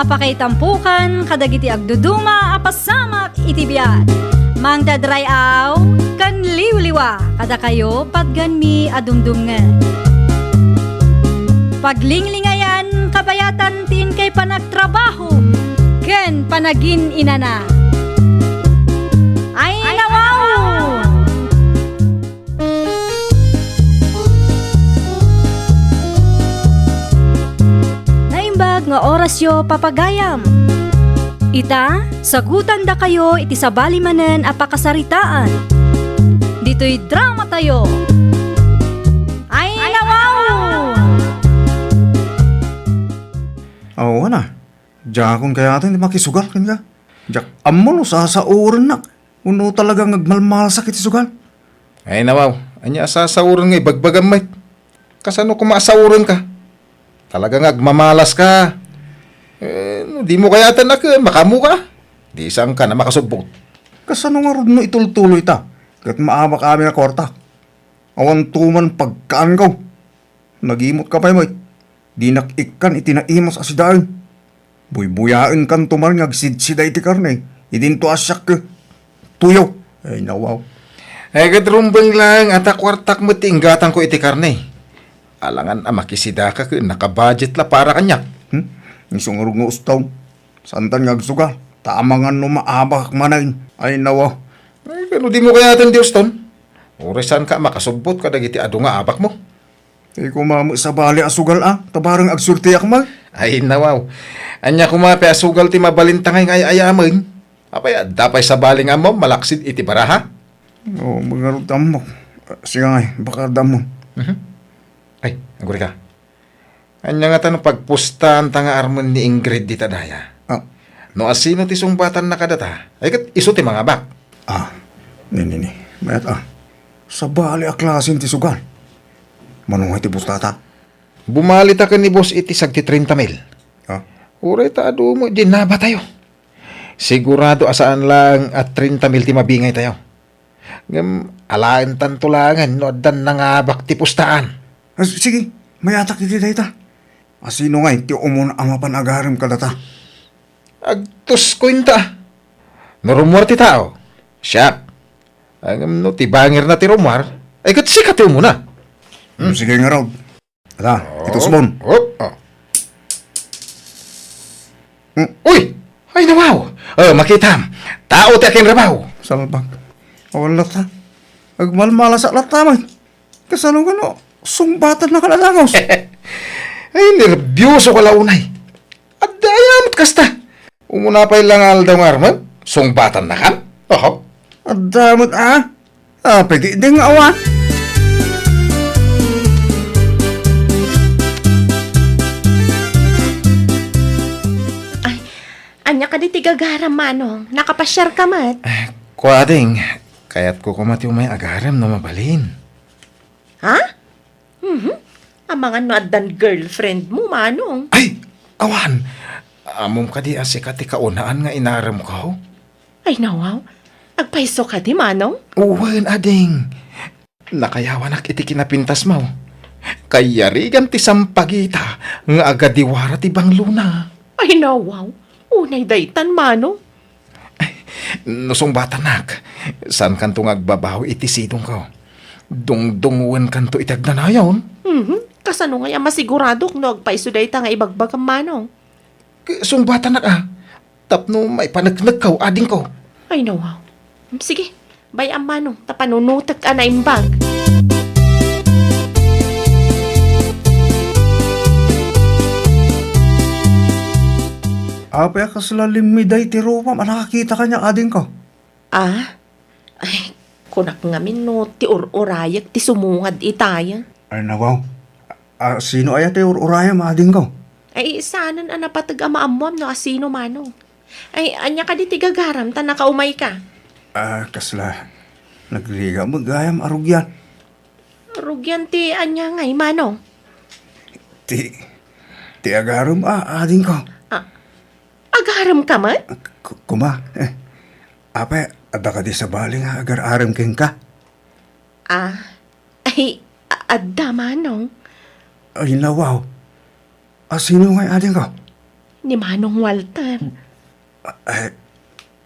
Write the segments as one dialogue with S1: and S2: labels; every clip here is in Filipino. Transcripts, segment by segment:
S1: apakay tampukan, kadagiti agduduma, apasamak itibiyat. Mang dadray aw, kan liwliwa, kada kayo patgan mi adumdumngan. Paglinglingayan, kabayatan tin kay panagtrabaho, ken panagin inana. Ay nawaw! Naimbag nga orasyo papagayam. Ita, sagutan da kayo iti sabali manen apakasaritaan. Dito'y drama tayo. Ay nawaw!
S2: Oo na. Diyan kaya atin di makisugal kan ka. Diyak ammo no sa uran na. Uno talagang nagmalmalsak iti sugal.
S3: Ay nawaw, anya asasauran nga ibagbagan may. Kasano kumasauran ka? Talagang agmamalas ka. Di mo kaya tanak, makamu ka. Di isang ka na makasubbot.
S2: Kasano nga rin no itultuloy ta. Kat maama kami na korta. Awan tuman pagkaan ko. Nagimot ka pa mo. Di nakikan itinaimas asidain. Buy-buyain kan tumar nga agsidsiday iti karne. Idinto asyak ka. Tuyaw. Ay nawaw.
S3: Ay kadrumbang lang at akwartak mo tinggatan ko iti karne. Alangan makisida ka nakabudget la para kanyak.
S2: Isong nga ustaw. Santan nga agsugal. Tamangan no maabak manain. Ay nawaw.
S3: Ay kano di mo kaya atin Diyos ton? Oresan ka makasubbot ka dagiti ado nga abak mo.
S2: Ay kumamo sa bali asugal tabarang agsurtiyak mag.
S3: Ay nawaw. Anya kumape asugal ti mabalintangay nga ayaman. Apay dapay sa baling amo malaksid iti baraha.
S2: Oo, mga damo. Sige nga, baka damo.
S3: Ay, aguri ka. Anya nga tanong pagpustahan tanga armon ni Ingrid di tadaya. No asino ti sumbatan na kadata. Ay kat iso ti mga bak.
S2: Nini. Mayat sa bali aklasin ti sugal. Manungay ti pustata.
S3: Bumali ta ka ni boss iti sagti 30 mil. Uray ta ado mo, dinaba tayo. Sigurado asaan lang at 30 mil ti mabingay tayo. Alain tantulangan no adan na nga bak ti pustaan.
S2: Sige, mayatak iti dayta. Asino nga ti umuna ang mapanagarim kadata.
S3: Agtos ko inta. Narumor ti tao. Siya. No, ti bangir na ti rumar. Ay kat sikat ti umuna.
S2: Sige nga raw. Ito smon.
S3: Uy! Ay nawaw! Makitam. Tao ti akin rabaw.
S2: Salbag. Awal lata. Agmalmala sa lata man. Kasano ka no? Sumbatan na kalalangos.
S3: Ay, nervyoso ka launay. At dayamot kasta. Umuna pa ilang aldaw nga arman. Sungbatan na kan? Oho.
S2: Adamot pwede din nga awan.
S4: Anya ka di tigagaram manong, nakapasyar ka mat.
S3: Kuading, kaya't ko kumati umay agaram na mabalin.
S4: Ha? Ang mga noadan girlfriend mo manong.
S3: Ay, awan. Amom ka di asikat kaunaan nga inaram ko.
S4: Ay nawaw, agpaiso ka di manong.
S3: Uwan, ading. Nakayawan ak iti kinapintas mo. Kayarigan ti sampagita nga agadiwara ti bangluna.
S4: Ay nawaw, unay daytan manong.
S3: Nusong batanak, saan kantong agbabaw iti sidong ko? Dungdunguan kanto itagnanayon?
S4: Kasano nga masigurado kung agpaiso dayta nga ibagbag ang manong.
S3: Sung batanak tapno may panagnag ko, ading ko.
S4: Ay nawaw. Sige, bayang manong, tapanunutak ka na imbag.
S2: Apay kasalalim mi day ti Roma. Nakakita ka niya ading ko.
S4: Ay, kunak nga no, ti urayak, ti sumungad itaya.
S2: Ay nawaw. Sino ay ti uraya maading ko?
S4: Ay, saanan ang napatag amaamuam no asino manong. Ay, anya ka di tigagaram, ta nakaumay ka.
S2: Kasla. Nagriga magayam arugyan.
S4: Rugyan ti anya ngay manong.
S2: Ti agarum ading ko.
S4: Agaram ka man?
S2: Kuma. Apay, ada ka di sa bali nga agar-aram ken ka.
S4: Ay, adda manong.
S2: Ay nawaw. Sino nga ading ko?
S4: Ni Manong Walter.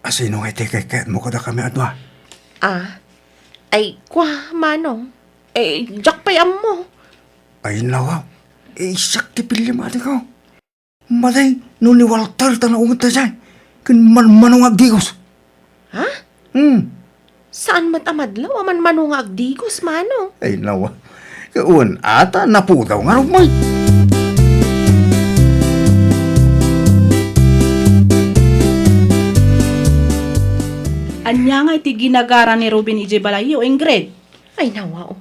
S2: Asino nga iti kay mo kada kami adwa?
S4: Ay, kwa, Manong. Jak payam mo.
S2: Ay nawaw, sakti pilimati ko. Maday, no ni Walter tanaungan ta dyan. Kan manong agdigos.
S4: Ha? Saan matamadlaw aman Manong agdigos, Manong?
S2: Ay nawaw, kaun ata napudaw nga rumay.
S5: Anya nga iti ginagara ni Ruben ije Balayo, Ingrid.
S4: Ay, nawaw.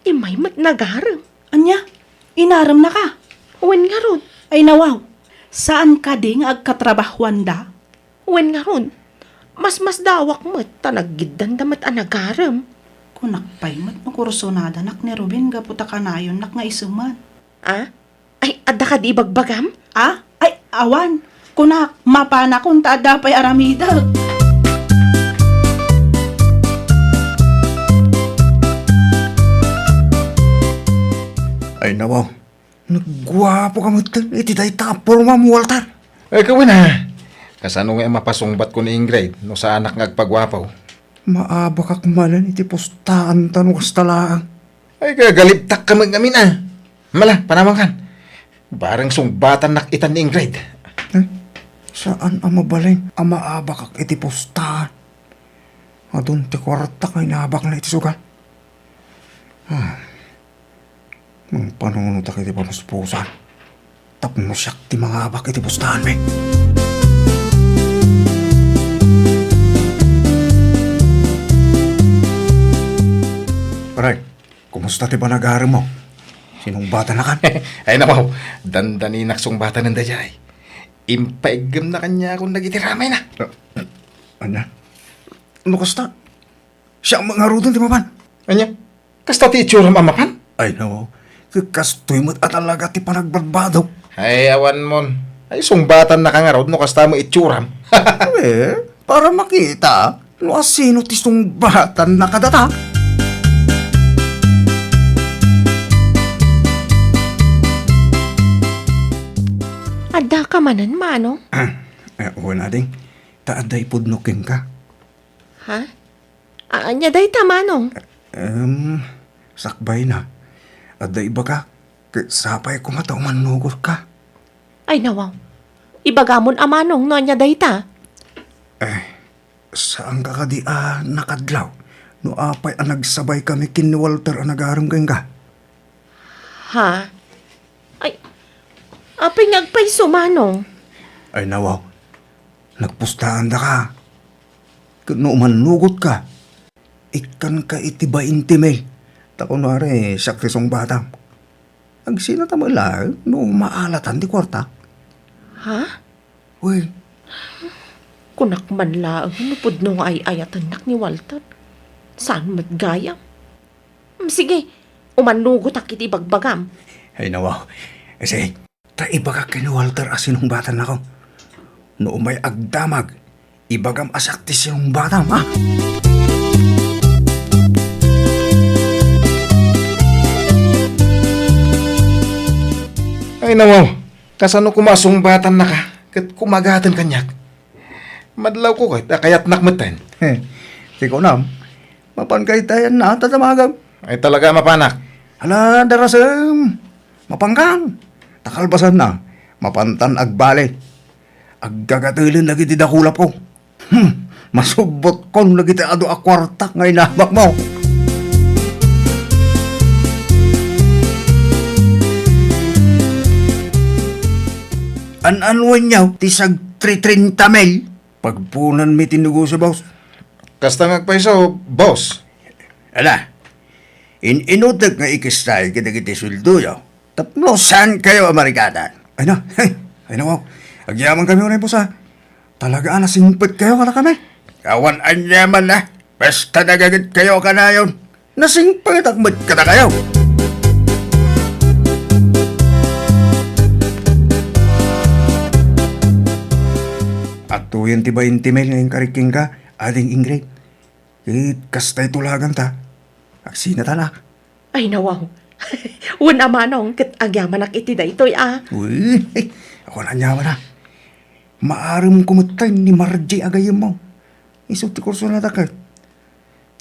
S4: Imay mat nagarang.
S5: Anya, inaram na ka.
S4: Uwan nga ron.
S5: Ay nawaw, saan ka ding agkatrabahuan da?
S4: Uwan nga ron. Mas dawak mat, tanaggidan damat anagaram.
S5: Kunakpay mat no kursunada nak ni Ruben gaputa kanayon nak nga isuman.
S4: Ay, adda ka di bagbagam?
S5: Ay, awan. Kunak, mapana kung taada pa'y aramida.
S2: Ay nawaw, nagwapo ka mo iti day tapor mo Walter.
S3: Ay, kawin ha. Kasano nga mapasungbat ko ni Ingrid no sa anak nga agpagwapaw.
S2: Maaba ka kumalan iti postaan tanong kastalaang.
S3: Ay, kagaliptak ka magamin Mala, panamang kan. Barang sungbatan nak itan ni Ingrid.
S2: Saan ang mabaling ang maaba kak iti postaan? Adun ti kwarta kay nabak na iti sugal. Mga panunod ak iti pamuspusan. Tapno siyak ti mga abak iti postaan me. Paray, kumusta ti panagaram mo? Sinong bata na kan?
S3: Ay namaw, dandaninak sungbatan ng dayay. Impaigam na kanya kung nagitiramay na.
S2: Anya? Ano kasta? Siya ang mga rudon ti mapan?
S3: Anya? Kasta ti itsura mamapan?
S2: Ay no, kakastoy mo't at alaga ti panagbadbado.
S3: Ay, awan mon. Ay, sungbatan na kangarod no kasta mo itsuram.
S2: Para makita, no asino ti sungbatan na kadata.
S4: Adda ka manan, Manong?
S2: Wala ding, taaday pudnukin ka.
S4: Ha? Anya day ta, Manong?
S2: Sakbay na. Aday iba ka, sapay kumataw manugol ka.
S4: Ay, nawaw. Ibagamon Manong no anya day ta?
S2: Saan ka kadi nakadlaw? No apay ang nagsabay kami kin ni Walter ang nagaram ka.
S4: Ha? Ay, apay ngagpaiso, Manong.
S2: Ay nawaw, nagpustahan da ka. Kano manugot ka, ikan ka itiba intimel. Takunwari, sakrisong batang. Ang sinatamala, no maalatan di kwarta.
S4: Ha?
S2: Uy,
S4: Kunak man laang nupod no ay ayatan nak ni Walter. Saan matgayam? Sige, umanugot ak iti bagbagam.
S2: ay nawaw. Kasi, iba ka kay ni Walter asinong batan ako. No umay agdamag, ibagam asakti sinong batang, ha?
S3: Ay nawaw, kasano kumasungbatan na ka, kat kumagatan kanyak. Madlaw ko kayat nakmatan.
S2: Ikaw na, mapangkaytayan na tatamagam.
S3: Ay talaga mapanak.
S2: Hala, darasam, mapangkan. Takalbasan na, mapantan agbale. Aggagatilin lagi ti dakulap ko. Masubot kon lagi ti ado akwartak ngay nabak mo. An-anwan niyaw, tisag 330 mil. Pagpunan mi tinugo sa boss.
S3: Kasta ngagpaiso, boss.
S2: Ala, inutak nga ikistay kita sweldo yaw. Tapno saan kayo Amerikana? Ay na, ay na wow. Agyaman kami unay po sa. Talaga nasingpit kayo ka na kami. Kawan anyaman na. Basta nagagad kayo ka na yun. Nasingpit akmat ka na kayo. At tuyan ti ba intimel ngayong kariking ka, ading Ingrid. Kastay tulagan ta. Aksina tala.
S4: Ay, nawaw. Una, Manong, kat agyaman ak iti da ito'y
S2: Uy, ako na nyaman na. Maaram kumatay ni Margie agayam mo. Iso ti kurso na takay.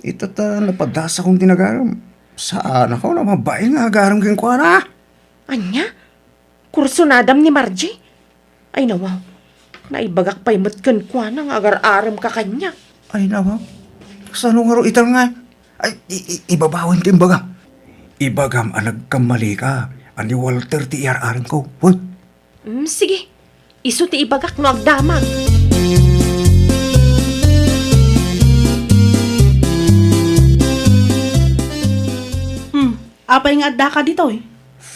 S2: Itata napadasa kong tinagaram. Saan ako na mabae nga agaram kong kwa na?
S4: Anya? Kursunadam ni Margie? Ay nawaw, naibagak pa'y matkan kwa nang agar-aram ka kanya.
S2: Ay nawa, saan nga ro ital nga? Ay, ibabawin din baga. Ibagam ang nagkamali ka. Ani Walter ti iararan ko. Hoy,
S4: Sige, iso ti ibagak no agdamag.
S5: Apay nga adda ka dito eh.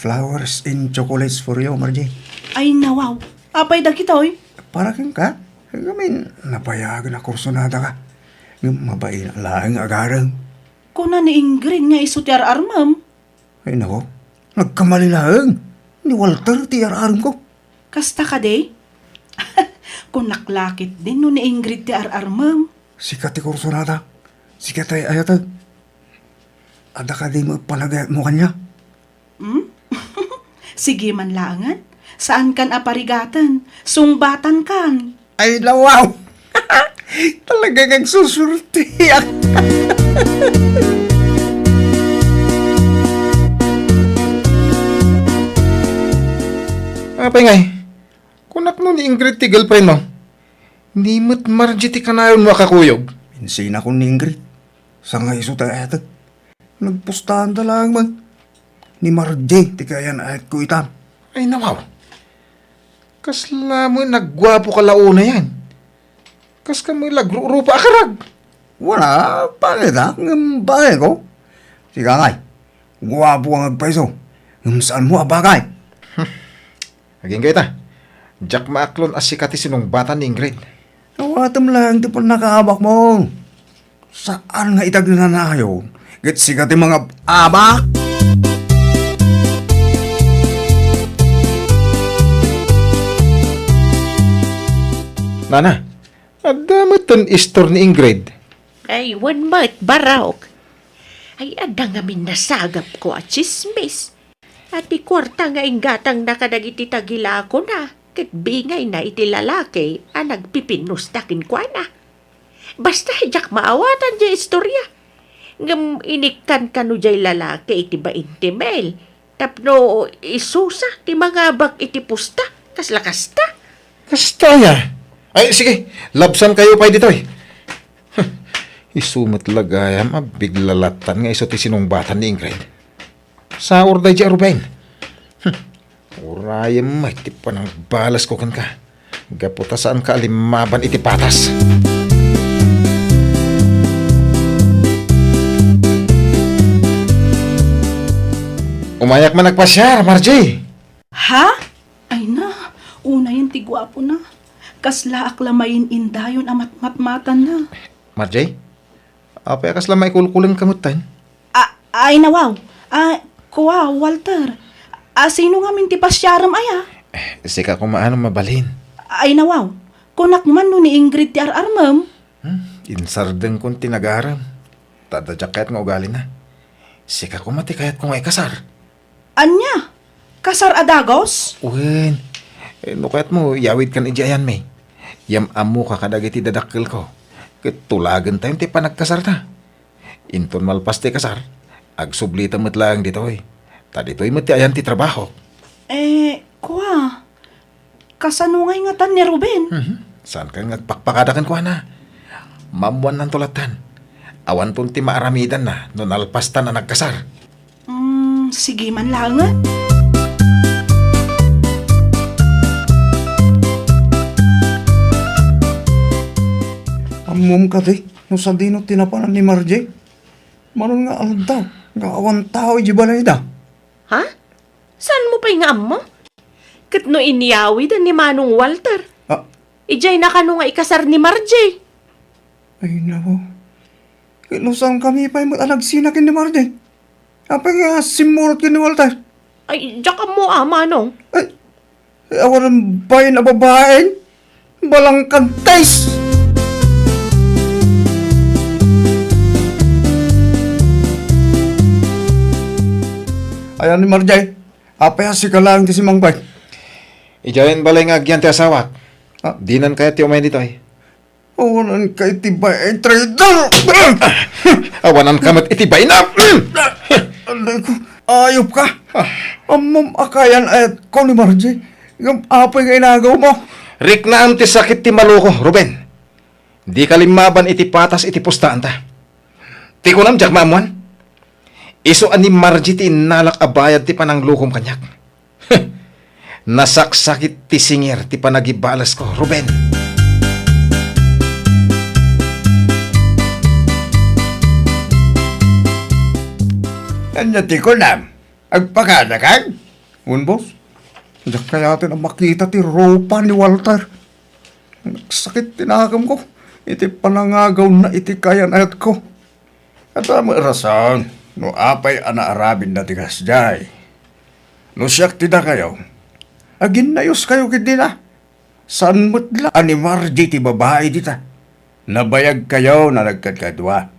S2: flowers and chocolates for you, Margie.
S5: Ay nawaw. Apay da kita eh.
S2: Para kang ka? Gamin, napayagan na kursonada ka. Yung mabay na laing agarang.
S5: Kuna ni Ingrid nga iso ti armam.
S2: Ay nako, nagkamali lang. Ni Walter ti araran ko.
S5: Kasta ka day? Kung naklakit din no ni Ingrid ti armam.
S2: Sikat ti kursonada. Sikat ay ayatag. Ada ka di mo palagay mo kanya.
S5: Sige man langan. Saan kan aparigatan? Sungbatan kan.
S2: Ay nawaw! Talaga kang susurti.
S3: Apay ngay, kunak no ni Ingrid ti girlfriend mo. Hindi mo't Margie ti kanayon mo kakuyog.
S2: Pinsina ko ni Ingrid. Sa nga iso tayo ayatag. Nagpustahan talang man. Ni Margie, ti kaya na ayat ko itam.
S3: Ay nawaw. Kasla mo naggwapo ka launa yan. Kas ka mo lagrurupa akarag.
S2: Wala, bakit ha? Bakit ko? Sige ngay, guwapo ang agpaiso. Saan mo abagay?
S3: Aging kayo ta. Jack Maaklon as sikati sinungbatan ni Ingrid.
S2: Nawatam lang, di pa nakaabak mo. Saan nga itag na nanayo? Get sikat yung mga abak?
S3: Nana, adamat ton istor ni Ingrid.
S4: Ay, wan mat barawk. Ay, ada nga minasagap ko at chismis. At di kwarta nga inggatang nakadagiti tagila ko na. Kat bingay na iti lalaki ang nagpipinus takin kwa na. Basta jak maawatan di istorya. Ngam inikan kanu jay lalaki iti ba intimel. Tapno isusa ti mga bag iti pusta. Kaslakasta.
S3: Kasta ya. Ay, sige. Labsan kayo pa dito eh. Isumot lagayam, biglalatan nga iso ti sinungbatan ni Ingrid. Sa urday di arubain. Urayam may ti panang balas ko kan ka. Gaputa saan ka alimaban iti patas. Umayak man nagpasyar, Margie.
S5: Ha? Ay na, una yung tigwapo na. Kasla aklamayin indayon amat-matmatan na.
S3: Margie? Apa akas lamay kulkulang kamutan?
S5: Ay nawaw. Kuwa, Walter. Sino nga minti pasyaram aya?
S3: Sika ko maano mabalin.
S5: Ay nawaw. Kunak man no ni Ingrid ti armam.
S3: Insardeng kong tinagaram. Tadadyak kayat nga ugali na. Sika ko mati kayat kong ay kasar.
S5: Anya? Kasar adagos?
S3: Uwen. No kayat mo, yawid kan ijayan may. Yam amo ka kadagiti dadakkel ko. Ketulagan tayo ti panagkasar ta. Inton malpas ti kasar. Agsublita mo't lang dito eh. Tadito'y mati ayan ti trabaho.
S5: Kuwa. Kasanungay nga tan ni Ruben.
S3: Saan ka ngagpakpakadakan ko na? Mamuan ng tulatan. Awan ton ti maaramidan na no nalpas ta na nagkasar.
S5: Sige man langan.
S2: Amom ka di, no sa dino tinapanan ni Margie. Manon nga aldaw, nga awan tao ijibalay da.
S4: Ha? Saan mo pa'y nga mo? Kat no iniyawid ni Manong Walter. Ijay na ka nga ikasar ni Margie.
S2: Ay nako. Ilusang kami pa'y matalagsinakin ni Margie. Apa nga simurot kin ni Walter.
S4: Ay, diyak mo Manong.
S2: Ay, awan ang bayan na babaeng. Balang kantays. Ayan ni Marjay, apaya si kalang ti si Mang Bay.
S3: Ijayan balay nga agyan ti asawak. Dinan kaya ti umay dito ay.
S2: Awanan ka itibay ay trader!
S3: Awanan ka mat itibay na!
S2: Alay ko, ayop ka! Amam akayan at ko ni Margie. Yung apay nga inagaw mo.
S3: Rik na am ti sakit ti maluko, Ruben. Di kalimaban iti patas iti pustaan ta. Ti kunam jak maamuan. Iso ani Margie ti nalak abayad ti pananglukom kanyak. Nasaksakit ti singir ti panagibalas ko, Ruben.
S2: Anya ti ko nam. Agpakadakan. Un boss. Diyak kaya natin ang makita ti ropa ni Walter. Sakit tinakam ko. Iti panangagaw na iti kayan ayat ko. At ang rason, no apay anaarabin na ti kasjay. No siyak ti na kayo. Agin na yus kayo kiti na. Saan mo't la ani Margie ti babae dita. Nabayag kayo na nagkadkadwa.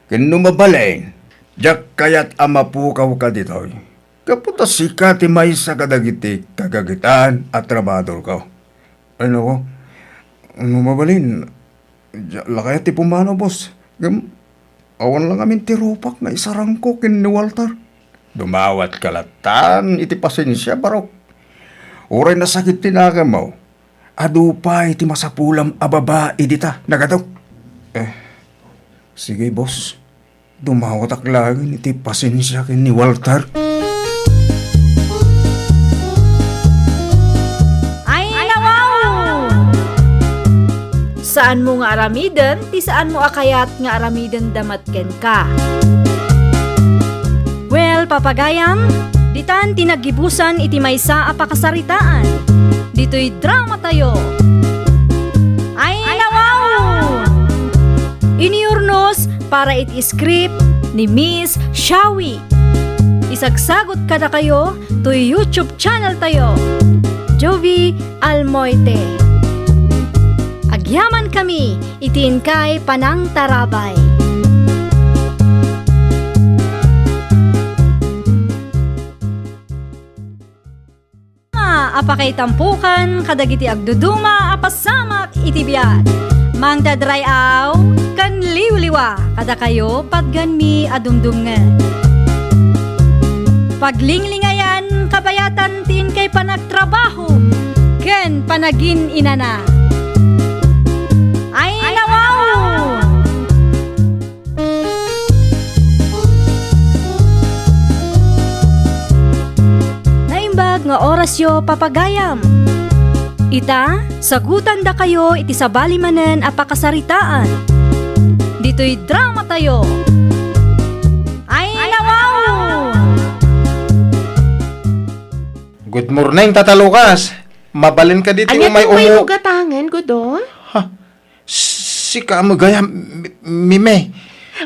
S2: Kinumabalain. Diyak kaya't amapukaw ka dito. Kaputa sika ti may sa kadagiti kagagitan at trabador ko. Ano ko? Ano mabalin? Lakaya ti pumano, boss. Awan lang amin ti rupak na isarang ko kin ni Walter. Dumawat kalatan, iti pasensya, barok. Uray na sakit tinaka mo. Adupa iti masapulam ababa idita, nagato. Sige, boss. Dumawat aklagin iti pasensya kin ni Walter.
S1: Saan mo nga aramiden, ti saan mo akayat nga aramiden damatken ka. Well, papagayam, ditan tinagibusan iti maysa a pakasaritaan. Dito'y drama tayo. Ay nawaw! Iniurnos para iti script ni Miss Shawi. Isagsagot kada kayo to YouTube channel tayo. Jovi Almoite. Agyaman kami, itiin kay Panang Tarabay. Apakay tampukan, kadagiti agduduma, apasamak itibiyat. Mang dadrayaw, kan liwliwa, kada kayo patganmi adumdumngan. Paglinglingayan, kabayatan tin kay panagtrabaho, ken panagin inana. Ay nawaw! Naimbag nga orasyo papagayam. Ita, sagutan da kayo iti sabalimanen a pakasaritaan. Dito'y drama tayo. Ay nawaw!
S3: Good morning, Tata Lucas. Mabalin ka dito
S4: Anya
S3: may
S4: ti may
S3: umu...
S4: ugatangan, Godo?
S3: Si kamagaya, Mime.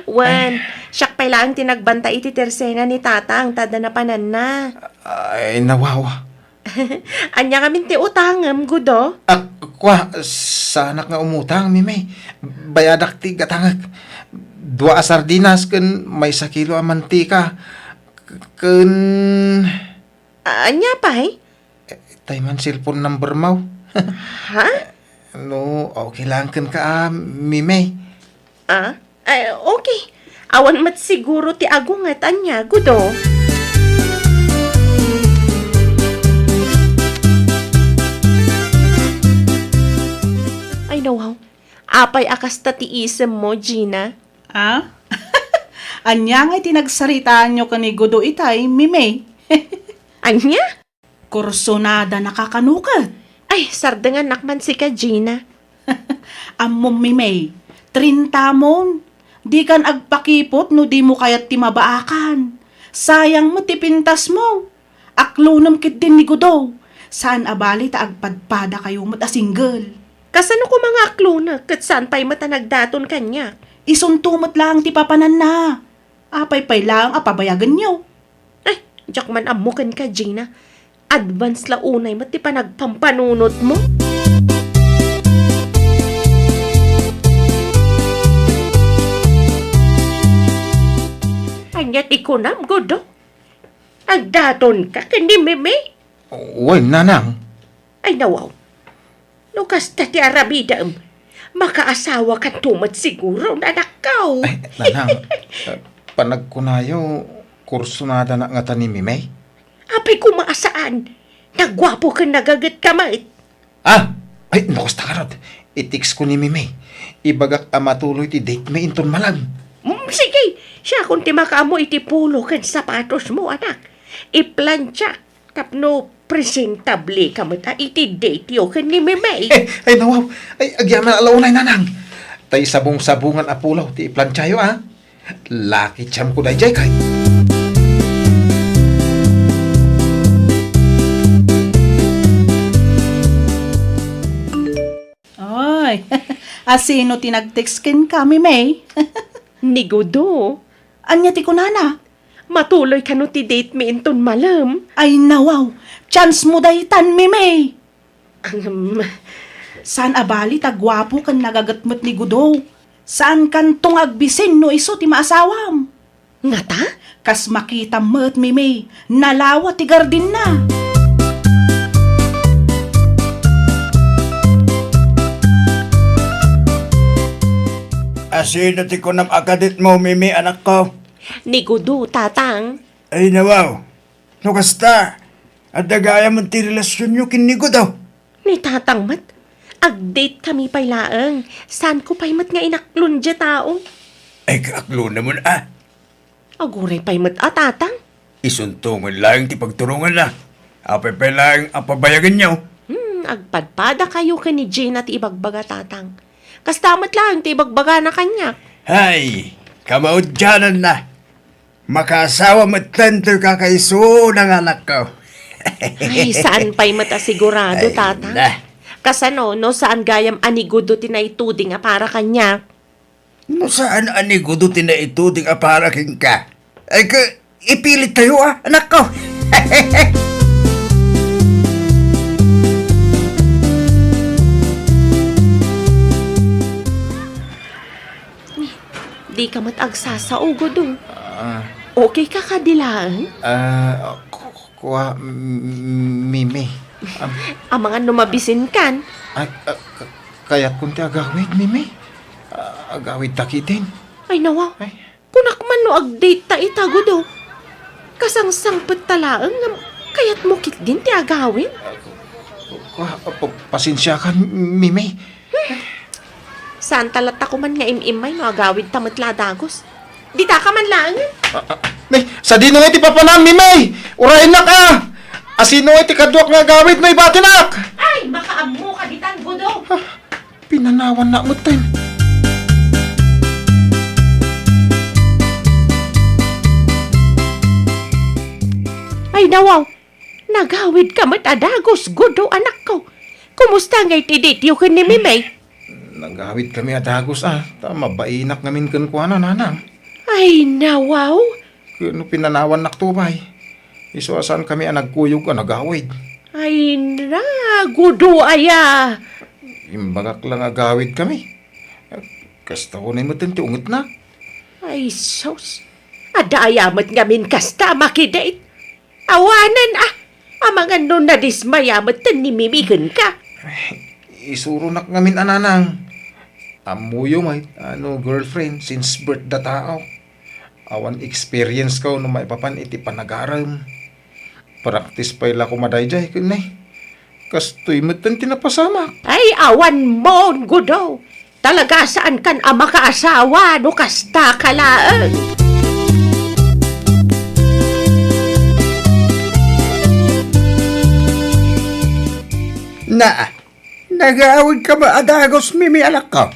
S4: Wan, siyak pa lang tinagbanta iti tersenga ni tata ang tada na panan na.
S3: Ay, nawawa.
S4: Anya kami ti utangam, Godo?
S3: Kwa, sa anak nga umutang, Mime. Bayadak ti gatangag. 2 a sardinas, kun may 1 kilo a mantika. Kun...
S4: Anya pa eh?
S3: Tay man cellphone number mo.
S4: Ha?
S3: No, okay lang kan ka, Mime.
S4: Ay, okay. Awan mat siguro ti agungat anya, Godo. Ay, nawaw. Apay akas ta ti isem mo, Gina.
S5: Ah? Anya nga tinagsaritaan nyo kani Godo itay, Mime.
S4: Anya?
S5: Kursonada nakakanukat.
S4: Ay, sardangan nakman si ka, Gina.
S5: Amom Mime, 30 mon. Di kan agpakipot no di mo kayat timabaakan. Sayang mo tipintas mo. Aklunam kit din ni Godo. Saan abali ta agpadpada kayo mo't a single.
S4: Kasano ko mga aklo na, kat saan pa'y matanagdaton kanya?
S5: Isuntumot lang ti papanan na. Apay-pay lang apabayagan nyo.
S4: Ay, diyak man amukan ka, Gina. Advance la unay mo, ti pa nagpampanunot mo. Anyat ikunam, Godo. Agdaton ka, kandi Meme.
S3: Uy, nanang.
S4: Ay, nawaw. No kasta ti arabidam. Makaasawa ka tumat siguro na anak ko.
S3: Ay, nanang, panagkunayo, kurso na na nga ni Mimay.
S4: Apay ko maasaan. Nagwapo ka nagagat kamay.
S3: Ah! Ay, nakusta ka rod. I-text ko ni Mimay. Ibagak matuloy ti date may inton malam.
S4: Sige, siya kung ti makaamo iti pulo kan sapatos mo, anak. Iplansya. Tapno presentable ka mo ta iti date yo kan ni Memay.
S3: Ay, nawaw. Ay, agyaman alaunay nanang. Tay sabong-sabungan apulaw ti iplantsayo, ah. Laki tiyam ko day jay kay.
S5: Ay, asino tinag-text ken kami, May?
S4: Nigudo.
S5: Anya ti kunana?
S4: Matuloy ka no ti date mi inton malam.
S5: Ay nawaw, chance mo daytan, May. Saan abali tagwapo kan nagagatmat ni Gudo? Saan kan tong agbisin no iso ti maasawam?
S4: Nga ta?
S5: Kas makita mo't May, nalawa ti gardin na.
S2: Asino ti kunam akadit mo, Mimi, anak ko?
S4: Nigudo, tatang.
S2: Ay, nawaw. No kasta. At dagaya mo ti relasyon nyo kinigo daw.
S4: Ni tatang mat. Ag-date kami pay laeng. San ko pay mat nga inaklon dya tao?
S2: Ay, kaaklo naman
S4: Aguray pay mat tatang.
S2: Isuntungan lang ti pagturungan na. Apay pa lang ang pabayagan nyo.
S4: Agpadpada kayo ka ni Jane at ibagbaga tatang. Kastamat lang ti ibagbaga na kanya.
S2: Hay, kamaudyanan na. Makasawa matenter ka kay so ng anak ko.
S4: Ay, saan pa'y matasigurado,
S2: Ay,
S4: tatang?
S2: na.
S4: Kasano, no, saan gayam anigudo tinaituding nga para kanya?
S2: No saan anigudo tinaituding aparaking ka? Ay ka, ipilit tayo anak ko.
S4: Di ka matagsasaogo do. Okay ka kadilaan?
S3: Kuha, Mimi.
S4: Ang mga numabisin kan.
S3: Ay, kaya't kunti agawid, Mimi. Agawid takitin.
S4: Ay nawa,
S3: Ay,
S4: kunak man no ag-date ta itago do. Kasangsang patalaang nga kaya't mo kit din ti agawin.
S3: kuha, pasensya ka, Mimi.
S4: Saan talat ako man nga imimay no agawid tamatla dagos. Di ta ka man lang.
S3: Nay, sa dino nga iti papanam, Mimi. Urayin na ka. Asino iti kadwak nga agawid no ibatinak.
S4: Ay, makaammo ka ditan gudo.
S3: Pinanawan na mo tayo.
S4: Ay nawaw, nagawid ka matadagos gudo anak ko. Kumusta nga itidityo ka ni Mimay?
S3: Nagawid kami at hagos, Tama, bainak ngamin kan kuha na, nanang.
S4: Ay nawaw,
S3: Kano pinanawan nak tubay. Isuasan kami ang nagkuyog ka, nagawid.
S4: ay na, gudo aya.
S3: Imbagak lang agawid kami. Kasta ko na yung matinti, ungot na.
S4: Ay sos, adayamat ngamin kasta makidate. Awanan ang mga nun na dismayamat tanimimigan ka.
S3: Isuro nak ngamin ananang. Amuyo may, girlfriend, since birth da tao. Awan experience ko no maipapan iti panagaram. Practice pa ila ko madayjay kunay. Kastoy matan tinapasama.
S4: Ay awan mo, gudo. Talaga saan kan ama kaasawa no kasta kalaan.
S2: Nag-aawid ka ba adagos, Mimi, anak ko?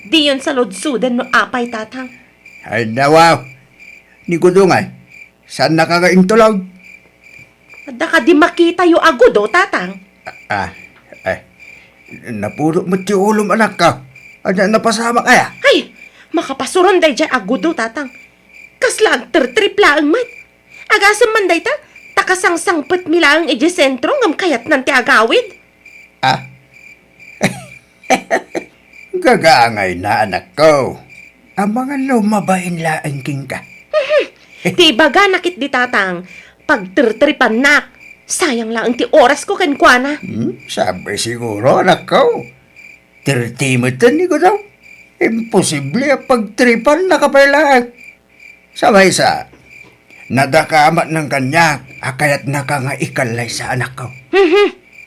S4: Di yun sa lodsudan no apay tatang.
S2: Ay, nawaw. Ni Gudungan, saan nakagaing tulog?
S4: Ada ka di makita yung agudo, tatang.
S2: Napuro mo ti ulom, anak ko. Ano, napasama kaya?
S4: Ay, makapasuron day dyan agudo, tatang. Kaslang tripla ang mat. Agasam man day ta, takasangsangpet mila ang sentro ngam kayat ng tiagawid.
S2: Gagaangay na, anak ko. Ang mga lumabain laan king ka.
S4: Di baga nakit di tatang, pag tripan nak, Sayang lang ti oras ko kan kuana.
S2: Sabi siguro, anak ko. 30 minutan ni ko daw. Imposible ang pagtripan na kapailaan. Sabay sa, nadakamat ng kanya, akayat nakangaikalay sa anak ko.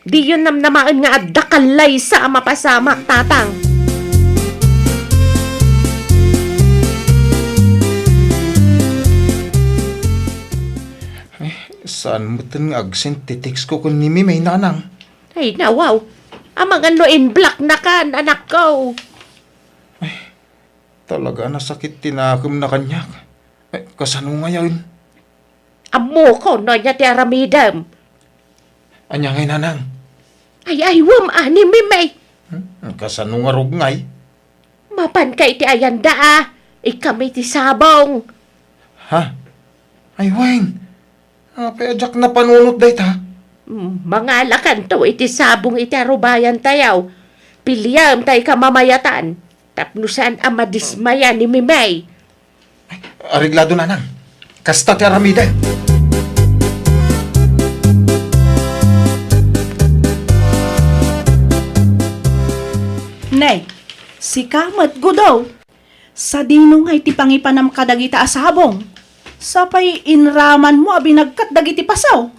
S4: Di yun namnamaan nga adda kalay sa mapasamak, tatang.
S3: Saan mo tan nga agsin titix ko kun ni Mimay nanang?
S4: Ay, nawaw. Amang ano in black na kan, anak ko.
S3: Talaga nasakit tinakom na kanya. Ay, kasano ngayon?
S4: Amo ko no niya ti aramidam.
S3: Anya ngay nanang?
S4: Ay, wam ani mimay.
S3: Kasano nga rugnay?
S4: Mapan kay ti ayanda ah. Ikami ti sabong.
S3: Ha? Ay, Wayne. Payajak na panunot day ta.
S4: Mga lakan to iti sabong iti arubayan tayaw. Pilyam tay kamamayatan. Tapnusan ang madismaya ni Mimay.
S3: Ariglado nanang. Kasta ti aramida.
S5: Nay, si Kamat Gudaw. Sa dinong ay ti pangipanam kadagita asabong. Sapay inraman mo abinagkat dagiti pasaw.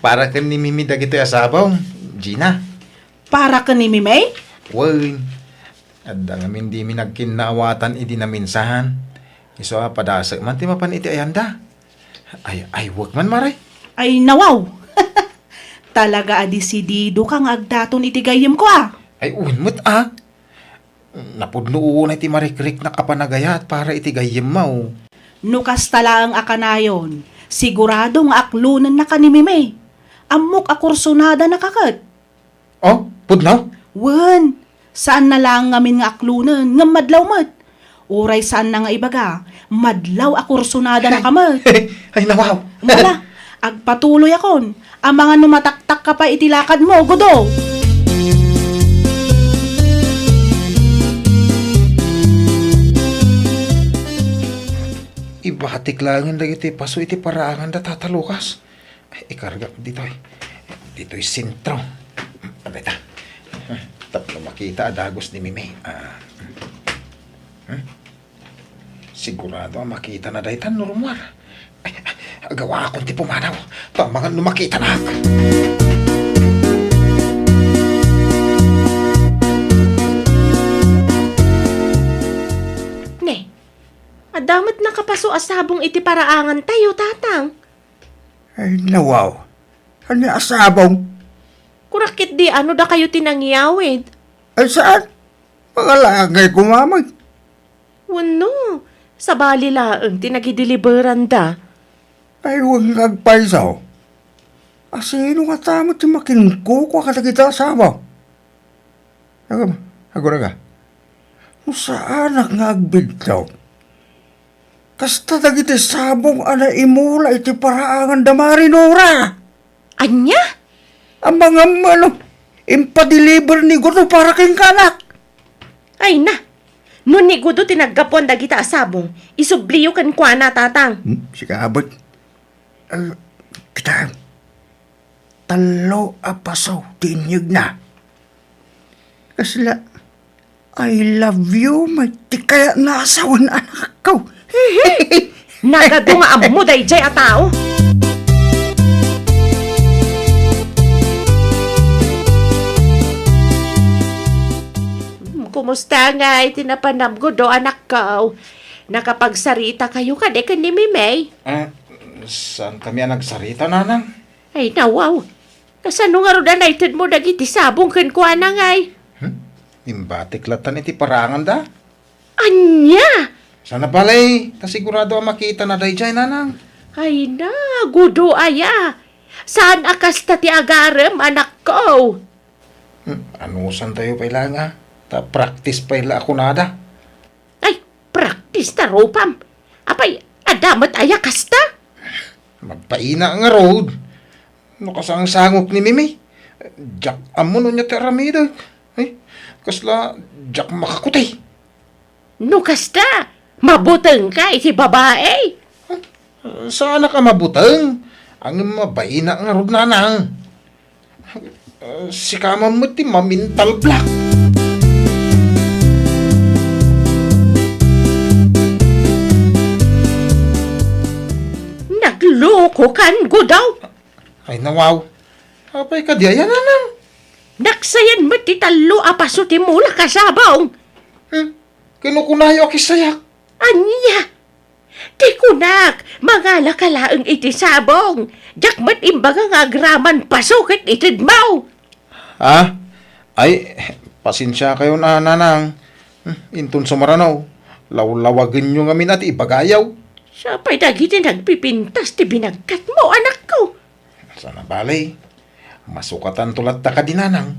S3: Para ka ni Mimi dagito asabaw. Gina.
S5: Para ka ni Mimay?
S3: Wayne. Adda nga min di mi nagkinawatan iti naminsahan. Iso padasa man ti mapan iti ayanda. Ay, wag man maray.
S5: Ay nawaw. Talaga adisidido kang agdaton iti gayem ko ah.
S3: Ay, unmut ah. Napudno na iti marikrik na kapanagayat para iti gayem mo.
S5: Nukas tala ang akanayon. Siguradong aklunan na ka ni Mimay. Amok akursunada na kakat.
S3: Oh, pudnaw?
S5: Wen, saan na lang ngamin nga aklunan nga madlaw mat? Uray saan na nga ibaga, madlaw akursunada na kamat.
S3: Ay, nawaw.
S5: Mala, agpatuloy akon. Ang mga numataktak ka pa itilakad mo, Gudo.
S3: Ibatik lang ang iti paso iti paraangan da tatalukas. Ay, ikarga dito ay. Dito'y sintro. Abeta. Tapos makita adagos ni Mimi. Sigurado ang makita na dahitan normal. Ay, agawa akong ti pumanaw. Tamangan lumakita na.
S4: Ne, adamat nakapaso asabong iti paraangan tayo, tatang.
S2: Ay, nawaw. Ano asabong?
S4: Kurakit di ano da kayo tinangyawid.
S2: Ay, saan? Mga lagay kumamay.
S4: Wano, sa bali laang tinagideliveran da.
S2: Ay, huwag nagpaisaw. Asino nga tamo ti makinko ko katagita asabaw? Agora ka. Kung saan nga agbigtaw? Kasta dagiti sabong ana imula iti paraangan da marinora.
S4: Anya?
S2: Ang mga impa-deliver ni Gudo para kang kanak.
S4: Ay na, nun ni Gudo tinaggapon dagita asabong, isubliyo kan kwa na, tatang.
S2: Sige, abot. Kita, talo apasaw, tinyag na. Kasla, I love you, may ti kaya nasawan anak ko.
S4: Nagadunga mo day jay a tao. Kumusta nga itinapanam ko do, anak ko? Nakapagsarita kayo kade ka ni Mimay?
S3: Saan kami ang nagsarita, nanang?
S4: Ay, nawaw. Kasano nga ro naitid mo dagiti sabong ken kuha na ngay?
S3: Imbatik latan iti parangan da.
S4: Anya?
S3: Sana palay, tasigurado ang makita na day jay, nanang.
S4: Ay na, Gudo aya. Saan akas ti agarem, anak ko?
S3: Ano san tayo paila nga? Ta-practice paila ako nada.
S4: Ay, practice na ropam. Apay, adamat aya kasta?
S3: Magpaina nga road. Nakasang sangok ni Mimi. Jack amuno niya teramida. Ay, kasla Jack makakutay.
S4: No kasta, mabuteng ka iti babae.
S3: Sana ka mabutang. Ang mabayna nga rod nanang. Si kama mo ti mamintal black.
S4: Nagloko kan go daw.
S3: Ay nawaw. Apay ka di ayan nanang.
S4: Naksayan mo ti talo apaso ti mula kasabong.
S3: Kinukunayo akisayak.
S4: Anya? Ti kunak, mga lakalaang iti sabong. Jak mat imbaga nga agraman pasukit itid mau.
S3: Ha? Ay, pasensya kayo na nanang. Intun sumaranaw. Lawlawagin nyo ngamin at ibagayaw.
S4: Sa pa'y dagiti nagpipintas ti binagkat mo, anak ko.
S3: Sana balay. Masukatan tulat ta ka dinanang.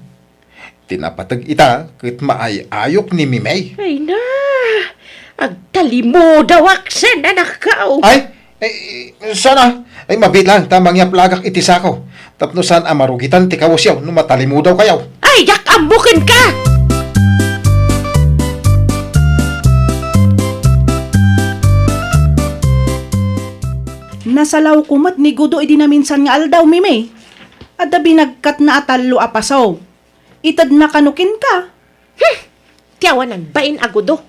S3: Tinapatag ita kit maay ayok ni Mimay.
S4: Ay na, agtalimo daw aksen, anak ko.
S3: Ay, sana. Ay, mabit lang. Tamang ya plagak itisako. Tapno saan amarugitan ti kawasyaw no matalimu daw kayaw.
S4: Ay, yak ambukin ka!
S5: Nasalaw kumat ni Gudo idi na minsan nga aldaw, Mimay. Adda binagkat na atalo apasaw. Itad na kanukin ka.
S4: Tiyawanan bain agudo.